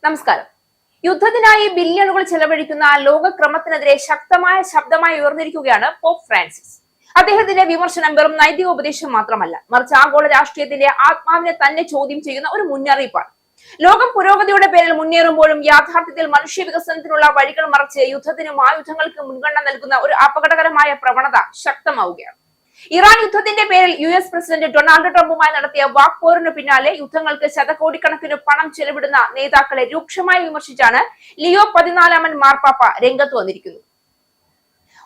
നമസ്കാരം. യുദ്ധത്തിനായി ബില്യണുകൾ ചെലവഴിക്കുന്ന ലോകക്രമത്തിനെതിരെ ശക്തമായ ശബ്ദമായി ഉയർന്നിരിക്കുകയാണ് പോപ്പ് ഫ്രാൻസിസ്. അദ്ദേഹത്തിന്റെ വിമർശനം വെറും നൈതിക ഉപദേശം മാത്രമല്ല, മറിച്ച് ആഗോള രാഷ്ട്രീയത്തിന്റെ ആത്മാവിനെ തന്നെ ചോദ്യം ചെയ്യുന്ന ഒരു മുന്നറിയിപ്പാണ്. ലോകം പുരോഗതിയുടെ പേരിൽ മുന്നേറുമ്പോഴും യാഥാർത്ഥ്യത്തിൽ മനുഷ്യ വികസനത്തിനുള്ള വഴികൾ മറച്ച് യുദ്ധത്തിനും ആയുധങ്ങൾക്ക് മുൻഗണന നൽകുന്ന ഒരു അപകടകരമായ പ്രവണത ശക്തമാവുകയാണ്. ഇറാൻ യുദ്ധത്തിന്റെ പേരിൽ US പ്രസിഡന്റ് ഡൊണാൾഡ് ട്രംപുമായി നടത്തിയ വാക്പോരിന് പിന്നാലെ യുദ്ധങ്ങൾക്ക് ശതകോടിക്കണക്കിന് പണം ചെലവിടുന്ന നേതാക്കളെ രൂക്ഷമായി വിമർശിച്ചാണ് ലിയോ 14 മാർപ്പാപ്പ രംഗത്ത് വന്നിരിക്കുന്നത്.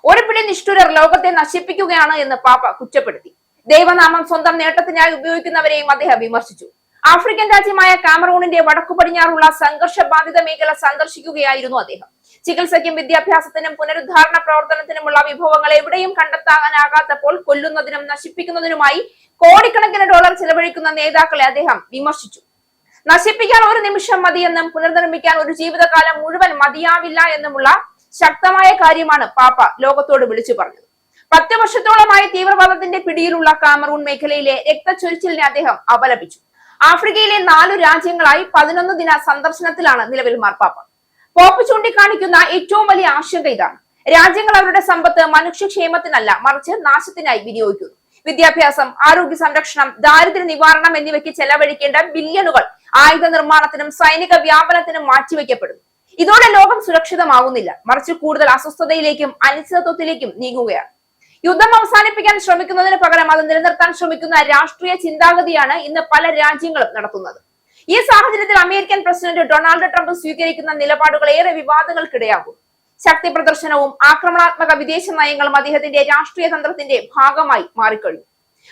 ഒരു പിടി നിഷ്ഠുരർ ലോകത്തെ നശിപ്പിക്കുകയാണ് എന്ന് പാപ്പ കുറ്റപ്പെടുത്തി. ദൈവനാമം സ്വന്തം നേട്ടത്തിനായി ഉപയോഗിക്കുന്നവരെയും അദ്ദേഹം വിമർശിച്ചു. ആഫ്രിക്കൻ രാജ്യമായ കാമറൂണിന്റെ വടക്കു പടിഞ്ഞാറുള്ള സംഘർഷ ബാധിത മേഖല സന്ദർശിക്കുകയായിരുന്നു അദ്ദേഹം. ചികിത്സയ്ക്കും വിദ്യാഭ്യാസത്തിനും പുനരുദ്ധാരണ പ്രവർത്തനത്തിനുമുള്ള വിഭവങ്ങൾ എവിടെയും കണ്ടെത്താനാകാത്തപ്പോൾ കൊല്ലുന്നതിനും നശിപ്പിക്കുന്നതിനുമായി കോടിക്കണക്കിന് ഡോളർ ചെലവഴിക്കുന്ന നേതാക്കളെ അദ്ദേഹം വിമർശിച്ചു. നശിപ്പിക്കാൻ ഒരു നിമിഷം മതിയെന്നും പുനർനിർമ്മിക്കാൻ ഒരു ജീവിതകാലം മുഴുവൻ മതിയാവില്ല എന്നുമുള്ള ശക്തമായ കാര്യമാണ് പാപ്പ ലോകത്തോട് വിളിച്ചു പറഞ്ഞത്. 10 വർഷത്തോളമായി തീവ്രവാദത്തിന്റെ പിടിയിലുള്ള കാമറൂൺ മേഖലയിലെ രക്തച്ചൊരിച്ചിലിനെ അദ്ദേഹം അപലപിച്ചു. ആഫ്രിക്കയിലെ 4 രാജ്യങ്ങളായി 11 ദിന സന്ദർശനത്തിലാണ് നിലവിൽ മാർപ്പാപ്പ. പോപ്പ് ചൂണ്ടിക്കാണിക്കുന്ന ഏറ്റവും വലിയ ആശങ്ക ഇതാണ്: രാജ്യങ്ങൾ അവരുടെ സമ്പത്ത് മനുഷ്യക്ഷേമത്തിനല്ല, മറിച്ച് നാശത്തിനായി വിനിയോഗിക്കുന്നു. വിദ്യാഭ്യാസം, ആരോഗ്യ സംരക്ഷണം, ദാരിദ്ര്യ നിവാരണം എന്നിവയ്ക്ക് ചെലവഴിക്കേണ്ട ബില്യണുകൾ ആയുധ നിർമ്മാണത്തിനും സൈനിക വ്യാപനത്തിനും മാറ്റിവെക്കപ്പെടുന്നു. ഇതോടെ ലോകം സുരക്ഷിതമാകുന്നില്ല, മറിച്ച് കൂടുതൽ അസ്വസ്ഥതയിലേക്കും അനിശ്ചിതത്വത്തിലേക്കും നീങ്ങുകയാണ്. യുദ്ധം അവസാനിപ്പിക്കാൻ ശ്രമിക്കുന്നതിന് പകരം അത് നിലനിർത്താൻ ശ്രമിക്കുന്ന രാഷ്ട്രീയ ചിന്താഗതിയാണ് ഇന്ന് പല രാജ്യങ്ങളും നടത്തുന്നത്. ഈ സാഹചര്യത്തിൽ അമേരിക്കൻ പ്രസിഡന്റ് ഡൊണാൾഡ് ട്രംപ് സ്വീകരിക്കുന്ന നിലപാടുകൾ ഏറെ വിവാദങ്ങൾക്കിടയാകും. ശക്തി പ്രദർശനവും ആക്രമണാത്മക വിദേശ നയങ്ങളും അദ്ദേഹത്തിന്റെ രാഷ്ട്രീയ തന്ത്രത്തിന്റെ ഭാഗമായി മാറിക്കഴിഞ്ഞു.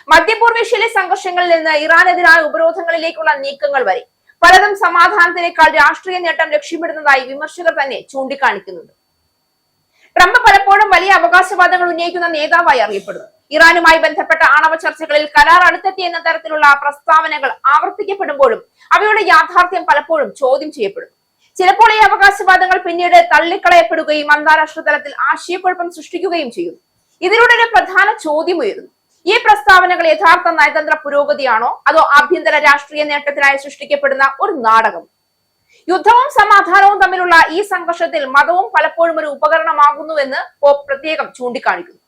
മധ്യപൂർവേഷ്യയിലെ സംഘർഷങ്ങളിൽ നിന്ന് ഇറാനെതിരായ ഉപരോധങ്ങളിലേക്കുള്ള നീക്കങ്ങൾ വരെ പലതും സമാധാനത്തിനേക്കാൾ രാഷ്ട്രീയ നേട്ടം ലക്ഷ്യമിടുന്നതായി വിമർശകർ തന്നെ ചൂണ്ടിക്കാണിക്കുന്നുണ്ട്. ട്രംപ് പലപ്പോഴും വലിയ അവകാശവാദങ്ങൾ ഉന്നയിക്കുന്ന നേതാവായി അറിയപ്പെടുന്നു. ഇറാനുമായി ബന്ധപ്പെട്ട ആണവ ചർച്ചകളിൽ കരാർ അടുത്തെത്തി എന്ന തരത്തിലുള്ള പ്രസ്താവനകൾ ആവർത്തിക്കപ്പെടുമ്പോഴും അവയുടെ യാഥാർത്ഥ്യം പലപ്പോഴും ചോദ്യം ചെയ്യപ്പെടുന്നു. ചിലപ്പോൾ ഈ അവകാശവാദങ്ങൾ പിന്നീട് തള്ളിക്കളയപ്പെടുകയും അന്താരാഷ്ട്ര തലത്തിൽ ആശയക്കുഴപ്പം സൃഷ്ടിക്കുകയും ചെയ്യുന്നു. ഇതിലൂടെ ഒരു പ്രധാന ചോദ്യം ഉയരുന്നു: ഈ പ്രസ്താവനകൾ യഥാർത്ഥ നയതന്ത്ര പുരോഗതിയാണോ, അതോ ആഭ്യന്തര രാഷ്ട്രീയ നേട്ടത്തിനായി സൃഷ്ടിക്കപ്പെടുന്ന ഒരു നാടകം? യുദ്ധവും സമാധാനവും തമ്മിലുള്ള ഈ സംഘർഷത്തിൽ മതവും പലപ്പോഴും ഒരു ഉപകരണമാകുന്നുവെന്ന് പോപ്പ് പ്രത്യേകം ചൂണ്ടിക്കാണിക്കുന്നു.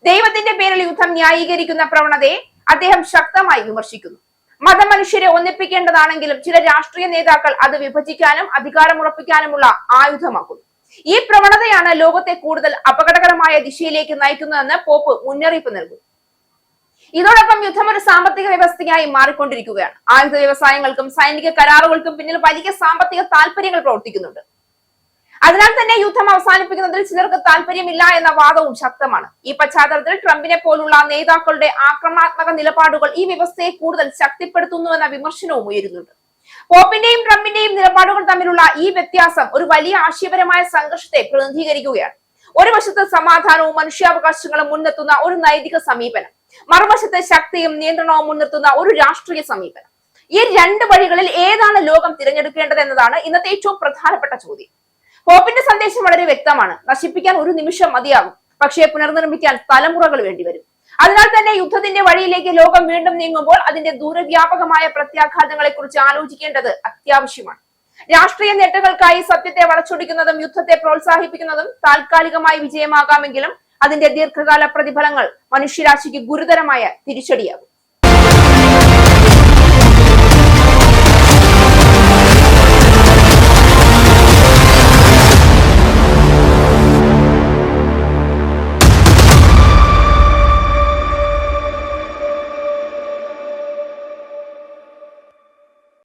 ദൈവത്തിന്റെ പേരിൽ യുദ്ധം ന്യായീകരിക്കുന്ന പ്രവണതയെ അദ്ദേഹം ശക്തമായി വിമർശിക്കുന്നു. മതം മനുഷ്യരെ ഒന്നിപ്പിക്കേണ്ടതാണെങ്കിലും ചില രാഷ്ട്രീയ നേതാക്കൾ അത് വിഭജിക്കാനും അധികാരമുറപ്പിക്കാനുമുള്ള ആയുധമാക്കുന്നു. ഈ പ്രവണതയാണ് ലോകത്തെ കൂടുതൽ അപകടകരമായ ദിശയിലേക്ക് നയിക്കുന്നതെന്ന് പോപ്പ് മുന്നറിയിപ്പ് നൽകുന്നു. ഇതോടൊപ്പം യുദ്ധം ഒരു സാമ്പത്തിക വ്യവസ്ഥയായി മാറിക്കൊണ്ടിരിക്കുകയാണ്. ആയുധ വ്യവസായങ്ങൾക്കും സൈനിക കരാറുകൾക്കും പിന്നിൽ വലിയ സാമ്പത്തിക താല്പര്യങ്ങൾ പ്രവർത്തിക്കുന്നുണ്ട്. അതിനാൽ തന്നെ യുദ്ധം അവസാനിപ്പിക്കുന്നതിൽ ചിലർക്ക് താല്പര്യമില്ല എന്ന വാദവും ശക്തമാണ്. ഈ പശ്ചാത്തലത്തിൽ ട്രംപിനെ പോലുള്ള നേതാക്കളുടെ ആക്രമണാത്മക നിലപാടുകൾ ഈ വ്യവസ്ഥയെ കൂടുതൽ ശക്തിപ്പെടുത്തുന്നു എന്ന വിമർശനവും ഉയരുന്നുണ്ട്. പോപ്പിന്റെയും ട്രംപിന്റെയും നിലപാടുകൾ തമ്മിലുള്ള ഈ വ്യത്യാസം ഒരു വലിയ ആശയപരമായ സംഘർഷത്തെ പ്രതിനിധീകരിക്കുകയാണ്. ഒരു വശത്ത് സമാധാനവും മനുഷ്യാവകാശങ്ങളും മുൻനിർത്തുന്ന ഒരു നൈതിക സമീപനം, മറുവശത്ത് ശക്തിയും നിയന്ത്രണവും മുൻനിർത്തുന്ന ഒരു രാഷ്ട്രീയ സമീപനം. ഈ 2 വഴികളിൽ ഏതാണ് ലോകം തിരഞ്ഞെടുക്കേണ്ടത് എന്നതാണ് ഇന്നത്തെ ഏറ്റവും പ്രധാനപ്പെട്ട ചോദ്യം. പോപ്പിന്റെ സന്ദേശം വളരെ വ്യക്തമാണ്: നശിപ്പിക്കാൻ ഒരു നിമിഷം മതിയാകും, പക്ഷേ പുനർനിർമ്മിക്കാൻ തലമുറകൾ വേണ്ടിവരും. അതിനാൽ തന്നെ യുദ്ധത്തിന്റെ വഴിയിലേക്ക് ലോകം വീണ്ടും നീങ്ങുമ്പോൾ അതിന്റെ ദൂരവ്യാപകമായ പ്രത്യാഘാതങ്ങളെ കുറിച്ച് ആലോചിക്കേണ്ടത് അത്യാവശ്യമാണ്. രാഷ്ട്രീയ നേട്ടങ്ങൾക്കായി സത്യത്തെ വളച്ചൊടിക്കുന്നതും യുദ്ധത്തെ പ്രോത്സാഹിപ്പിക്കുന്നതും താൽക്കാലികമായി വിജയമാകാമെങ്കിലും അതിന്റെ ദീർഘകാല പ്രതിഫലങ്ങൾ മനുഷ്യരാശിക്ക് ഗുരുതരമായ തിരിച്ചടിയാകും.